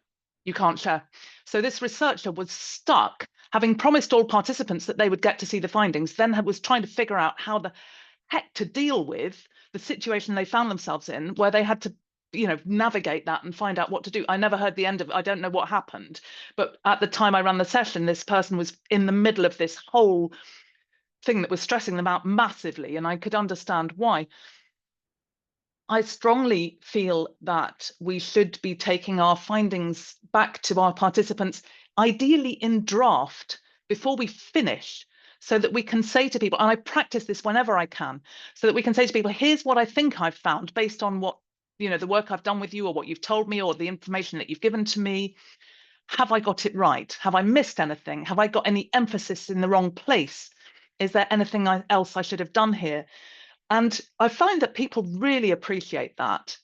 you can't share. So this researcher was stuck, having promised all participants that they would get to see the findings, then was trying to figure out how the heck to deal with the situation they found themselves in, where they had to navigate that and find out what to do. I never heard the end of it. I don't know what happened. But at the time I ran the session, this person was in the middle of this whole thing that was stressing them out massively, and I could understand why. I strongly feel that we should be taking our findings back to our participants, ideally in draft, before we finish, so that we can say to people, and I practice this whenever I can, so that we can say to people, here's what I think I've found based on what, the work I've done with you or what you've told me or the information that you've given to me. Have I got it right? Have I missed anything? Have I got any emphasis in the wrong place? Is there anything else I should have done here? And I find that people really appreciate that.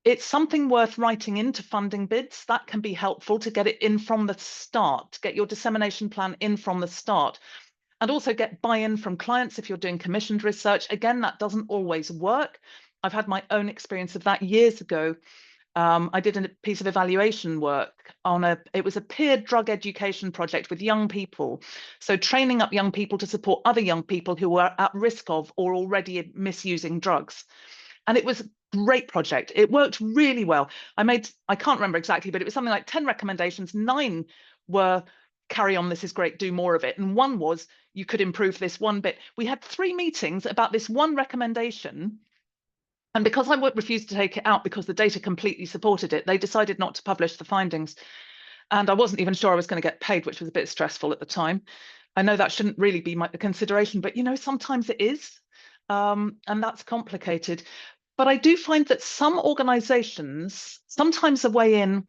It's something worth writing into funding bids. That can be helpful to get it in from the start, get your dissemination plan in from the start, and also get buy-in from clients if you're doing commissioned research. Again, that doesn't always work. I've had my own experience of that years ago. I did a piece of evaluation work on it was a peer drug education project with young people. So training up young people to support other young people who were at risk of or already misusing drugs. And it was a great project. It worked really well. I can't remember exactly, but it was something like 10 recommendations. 9 were carry on, this is great, do more of it. And 1 was you could improve this one bit. We had 3 meetings about this one recommendation. And because I refused to take it out because the data completely supported it, they decided not to publish the findings. And I wasn't even sure I was going to get paid, which was a bit stressful at the time. I know that shouldn't really be my consideration, but sometimes it is. And that's complicated. But I do find that some organizations, sometimes a way in,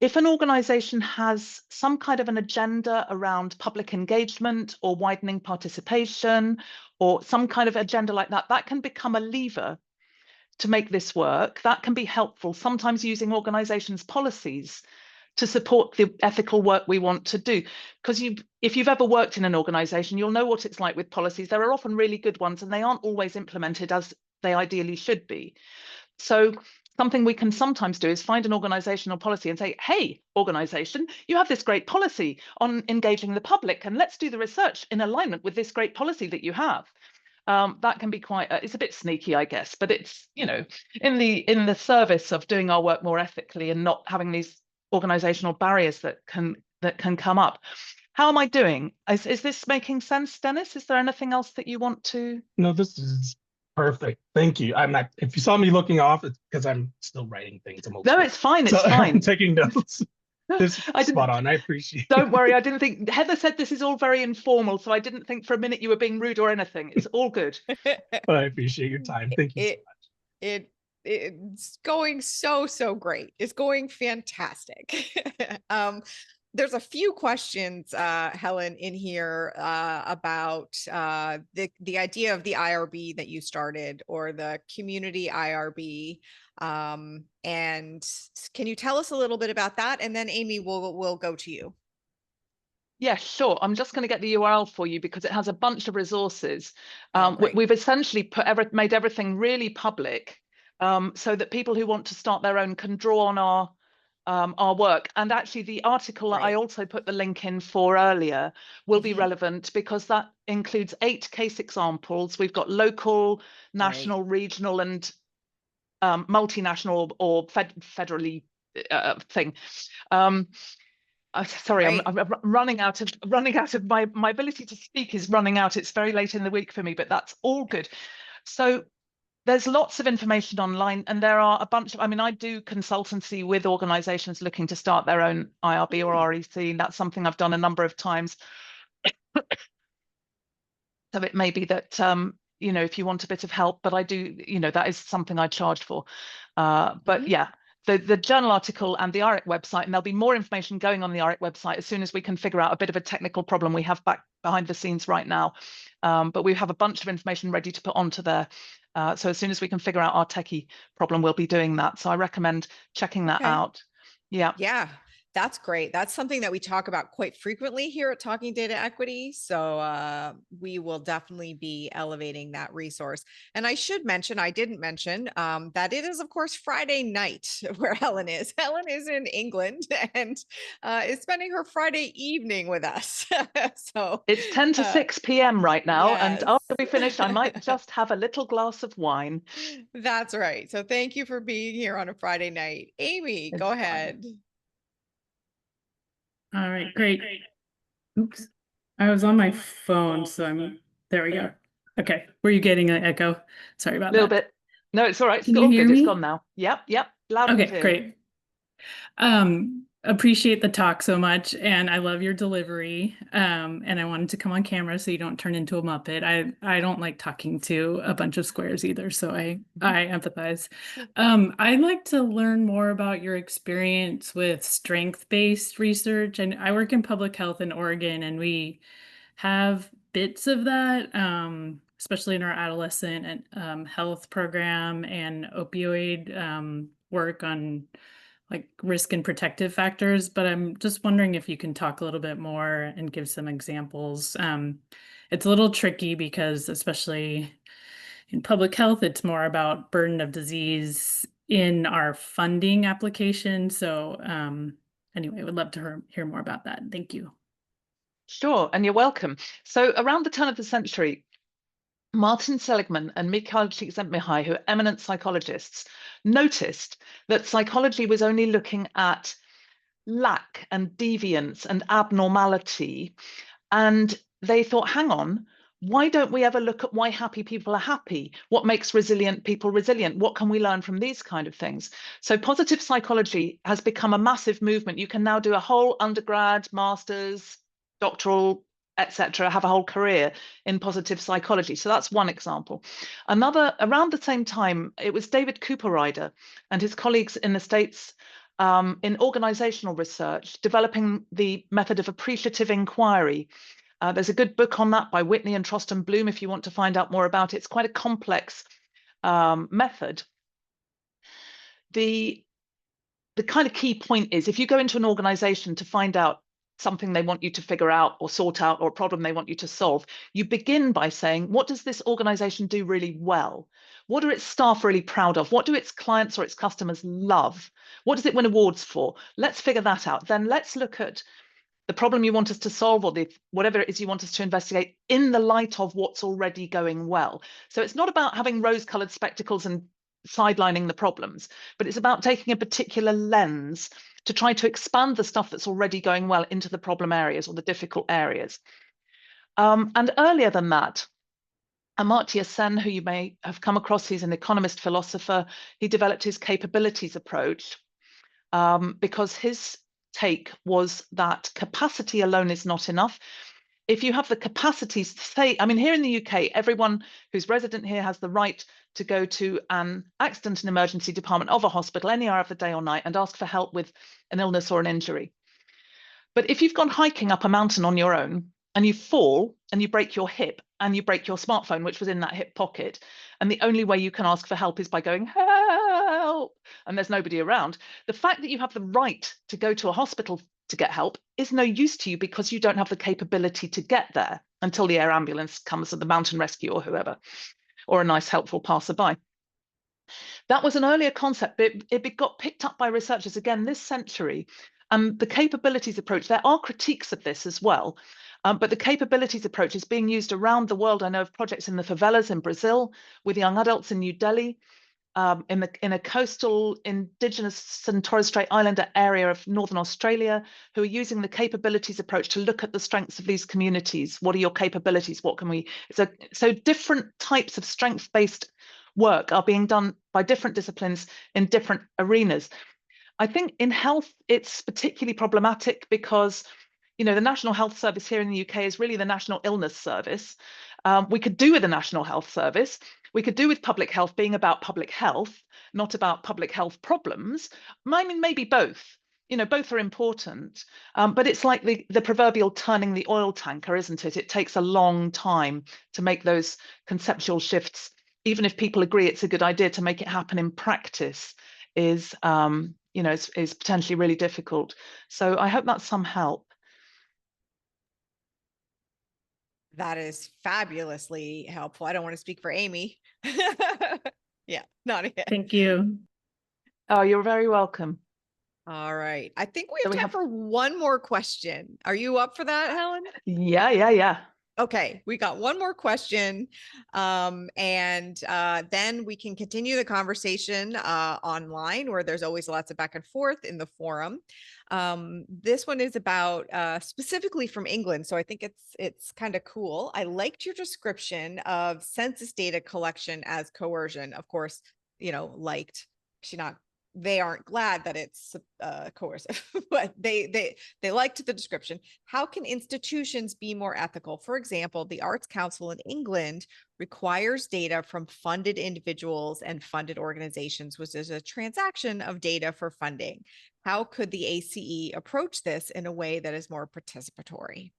if an organization has some kind of an agenda around public engagement or widening participation or some kind of agenda like that, that can become a lever to make this work. That can be helpful, sometimes using organizations' policies to support the ethical work we want to do. Because if you've ever worked in an organization, you'll know what it's like with policies. There are often really good ones and they aren't always implemented as they ideally should be. So something we can sometimes do is find an organizational policy and say, hey, organization, you have this great policy on engaging the public, and let's do the research in alignment with this great policy that you have. that can be quite, it's a bit sneaky, I guess, but it's, you know, in the service of doing our work more ethically and not having these organizational barriers that can come up. How am I doing? Is this making sense, Dennis? Is there anything else that you want to? No, this is perfect. Thank you. I'm not, if you saw me looking off, it's because I'm still writing things. I'm old No, school. it's fine. So It's fine. I'm taking notes. This is I spot didn't. on. I appreciate Don't worry. I didn't think Heather said this is all very informal, so I didn't think for a minute you were being rude or anything. It's all good. I appreciate your time. Thank you so It it's going so great. It's going fantastic. There's a few questions, Helen, in here about the idea of the IRB that you started, or the community IRB. And can you tell us a little bit about that? And then Amy, we'll go to you. Yeah, sure. I'm just going to get the URL for you because it has a bunch of resources. Great. We've essentially made everything really public, so that people who want to start their own can draw on our work. And actually, the article that I Right. also put the link in for earlier will be Mhm. relevant because that includes 8 case examples. We've got local, Right. national, regional, and multinational or federally thing. Sorry, Right. I'm running out of my ability to speak is running out. It's very late in the week for me, but that's all good. So there's lots of information online, and there are a bunch of, I mean, I do consultancy with organizations looking to start their own IRB or REC. That's something I've done a number of times. So it may be that, you know, if you want a bit of help, but I do, you know, that is something I charge for. But yeah, the journal article and the REC website, and there'll be more information going on the REC website as soon as we can figure out a bit of a technical problem we have back behind the scenes right now. But we have a bunch of information ready to put onto there. So as soon as we can figure out our techie problem, we'll be doing that. So I recommend checking that out. Yeah. Yeah, that's great. That's something that we talk about quite frequently here at Talking Data Equity. So we will definitely be elevating that resource. And I should mention, I didn't mention that it is, of course, Friday night where Helen is. Helen is in England and is spending her Friday evening with us. So it's 10 to 6 p.m. right now. yes. And after we finish, I might just have a little glass of wine. That's right. So thank you for being here on a Friday night. Amy, It's go fine. ahead. All right, great. Oops. I was on my phone, so there we go. Okay. Were you getting an echo? Sorry about A little that. bit. No, it's all right. It's Can you all hear good. It's me? gone now. Yep. Loud and Okay, clear. great. Appreciate the talk so much, and I love your delivery. And I wanted to come on camera so you don't turn into a Muppet. I don't like talking to a bunch of squares either, so I empathize. I'd like to learn more about your experience with strength-based research. And I work in public health in Oregon, and we have bits of that, especially in our adolescent and health program and opioid work on like risk and protective factors, but I'm just wondering if you can talk a little bit more and give some examples. It's a little tricky because especially in public health, it's more about burden of disease in our funding application. So anyway, I would love to hear more about that. Thank you. Sure, and you're welcome. So around the turn of the century, Martin Seligman and Mikhail Csikszentmihalyi, who are eminent psychologists, noticed that psychology was only looking at lack and deviance and abnormality. And they thought, hang on, why don't we ever look at why happy people are happy? What makes resilient people resilient? What can we learn from these kind of things? So positive psychology has become a massive movement. You can now do a whole undergrad, master's, doctoral, etc., have a whole career in positive psychology. So that's one example. Another, around the same time, it was David Cooper-Ryder and his colleagues in the States in organizational research, developing the method of appreciative inquiry. There's a good book on that by Whitney and Troston Bloom if you want to find out more about it. It's quite a complex method. The kind of key point is if you go into an organization to find out something they want you to figure out or sort out, or a problem they want you to solve, you begin by saying, what does this organization do really well? What are its staff really proud of? What do its clients or its customers love? What does it win awards for? Let's figure that out. Then let's look at the problem you want us to solve, or whatever it is you want us to investigate, in the light of what's already going well. So it's not about having rose-colored spectacles and sidelining the problems, but it's about taking a particular lens to try to expand the stuff that's already going well into the problem areas or the difficult areas. And earlier than that, Amartya Sen, who you may have come across, he's an economist philosopher. He developed his capabilities approach because his take was that capacity alone is not enough. If you have the capacities to say, I mean, here in the UK, everyone who's resident here has the right to go to an accident and emergency department of a hospital any hour of the day or night and ask for help with an illness or an injury. But if you've gone hiking up a mountain on your own and you fall and you break your hip and you break your smartphone, which was in that hip pocket, and the only way you can ask for help is by going, help, and there's nobody around, the fact that you have the right to go to a hospital to get help is no use to you because you don't have the capability to get there until the air ambulance comes, or the mountain rescue or whoever, or a nice helpful passerby. That was an earlier concept, but it got picked up by researchers again this century. The capabilities approach, there are critiques of this as well, but the capabilities approach is being used around the world. I know of projects in the favelas in Brazil, with young adults in New Delhi, in a coastal indigenous and Torres Strait Islander area of Northern Australia, who are using the capabilities approach to look at the strengths of these communities. What are your capabilities? What can we? So different types of strength-based work are being done by different disciplines in different arenas. I think in health, it's particularly problematic because, you know, the National Health Service here in the UK is really the National Illness Service. We could do with a National Health Service. We could do with public health being about public health, not about public health problems. I mean, maybe both. You know, both are important, but it's like the proverbial turning the oil tanker, isn't it? It takes a long time to make those conceptual shifts. Even if people agree it's a good idea, to make it happen in practice is, you know, is potentially really difficult. So I hope that's some help. That is fabulously helpful. I don't want to speak for Amy. Yeah, not yet. Thank you. Oh, you're very welcome. All right. I think we So have we time have- for one more question. Are you up for that, Helen? Yeah. Okay, we got one more question, and then we can continue the conversation online, where there's always lots of back and forth in the forum. This one is about specifically from England, so I think it's kind of cool. I liked your description of census data collection as coercion. Of course, you know, liked. They aren't glad that it's coercive, but they liked the description. How can institutions be more ethical? For example, the Arts Council in England requires data from funded individuals and funded organizations, which is a transaction of data for funding. How could the ACE approach this in a way that is more participatory?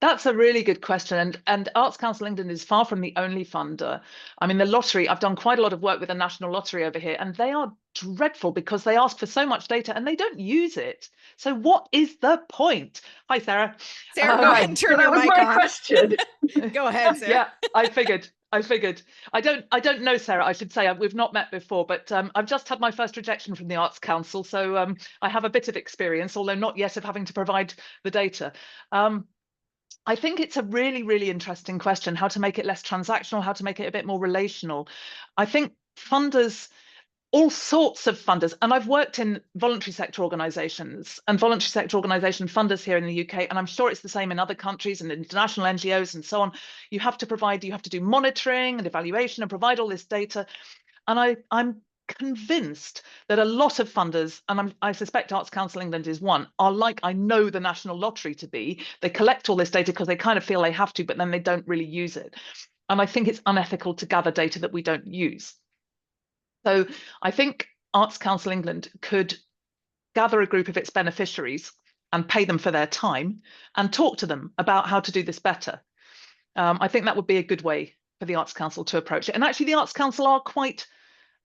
That's a really good question. And Arts Council England is far from the only funder. I mean, the lottery, I've done quite a lot of work with the National Lottery over here, and they are dreadful because they ask for so much data and they don't use it. So what is the point? Hi, Sarah. Sarah, go ahead and turn your mic on. Question. Go ahead, Sarah. Yeah, I figured. I don't know, Sarah, I should say. We've not met before, but I've just had my first rejection from the Arts Council. So I have a bit of experience, although not yet of having to provide the data. I think it's a really, really interesting question, how to make it less transactional, how to make it a bit more relational. I think funders, all sorts of funders, and I've worked in voluntary sector organisations and voluntary sector organisation funders here in the UK, and I'm sure it's the same in other countries and international NGOs and so on. You have to do monitoring and evaluation and provide all this data. And I'm convinced that a lot of funders, and I suspect Arts Council England is one, are like I know the National Lottery to be. They collect all this data because they kind of feel they have to, but then they don't really use it. And I think it's unethical to gather data that we don't use. So I think Arts Council England could gather a group of its beneficiaries and pay them for their time and talk to them about how to do this better. I think that would be a good way for the Arts Council to approach it. And actually the Arts Council are quite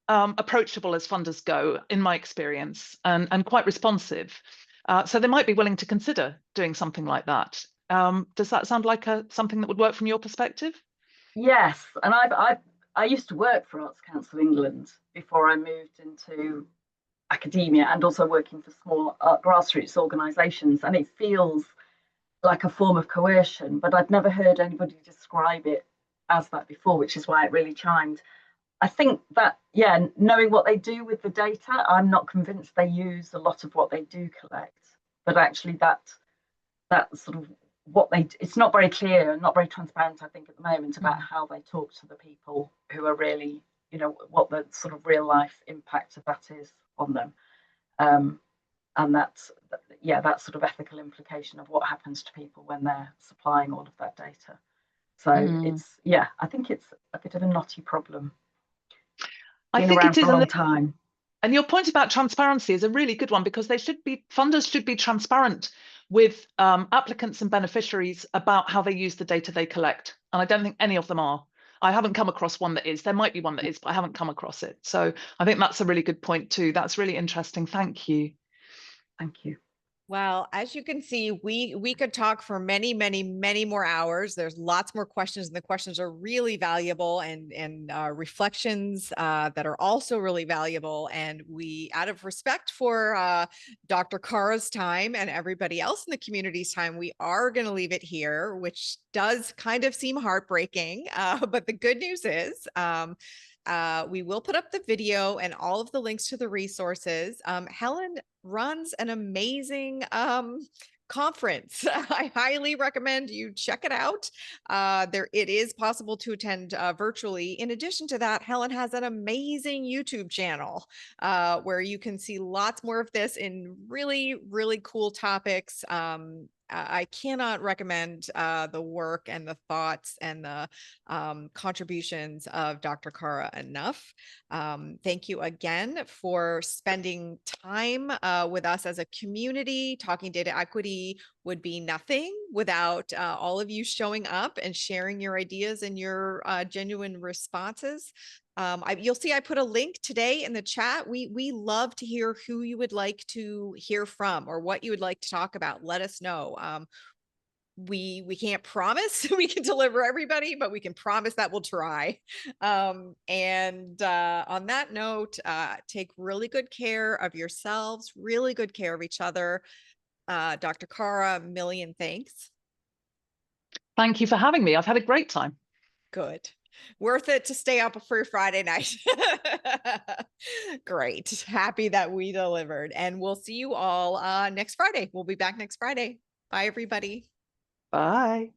approachable as funders go, in my experience, and quite responsive. So they might be willing to consider doing something like that. Does that sound like something that would work from your perspective? Yes, and I used to work for Arts Council England before I moved into academia and also working for small grassroots organisations, and it feels like a form of coercion, but I'd never heard anybody describe it as that before, which is why it really chimed. I think that, yeah, knowing what they do with the data, I'm not convinced they use a lot of what they do collect, but actually that sort of what it's not very clear and not very transparent, I think, at the moment about how they talk to the people who are really, you know, what the sort of real life impact of that is on them. And that's, yeah, that sort of ethical implication of what happens to people when they're supplying all of that data. So it's, yeah, I think it's a bit of a knotty problem. I think it is for a long time. And your point about transparency is a really good one, because funders should be transparent with applicants and beneficiaries about how they use the data they collect. And I don't think any of them are. I haven't come across one that is. There might be one that is, but I haven't come across it. So I think that's a really good point too. That's really interesting. Thank you. Thank you. Well, as you can see, we could talk for many, many, many more hours. There's lots more questions, and the questions are really valuable, and reflections that are also really valuable. And we, out of respect for Dr. Kara's time and everybody else in the community's time, we are going to leave it here, which does kind of seem heartbreaking. But the good news is, we will put up the video and all of the links to the resources. Helen runs an amazing conference. I highly recommend you check it out. It is possible to attend virtually. In addition to that, Helen has an amazing YouTube channel where you can see lots more of this in really, really cool topics. I cannot recommend the work and the thoughts and the contributions of Dr. Kara enough. Thank you again for spending time with us as a community. Talking Data Equity would be nothing without all of you showing up and sharing your ideas and your genuine responses. You'll see I put a link today in the chat. We love to hear who you would like to hear from or what you would like to talk about. Let us know. We can't promise we can deliver everybody, but we can promise that we'll try. And on that note, take really good care of yourselves, really good care of each other. Dr. Kara, a million thanks. Thank you for having me. I've had a great time. Good. Worth it to stay up for your Friday night. Great. Happy that we delivered. And we'll see you all next Friday. We'll be back next Friday. Bye, everybody. Bye.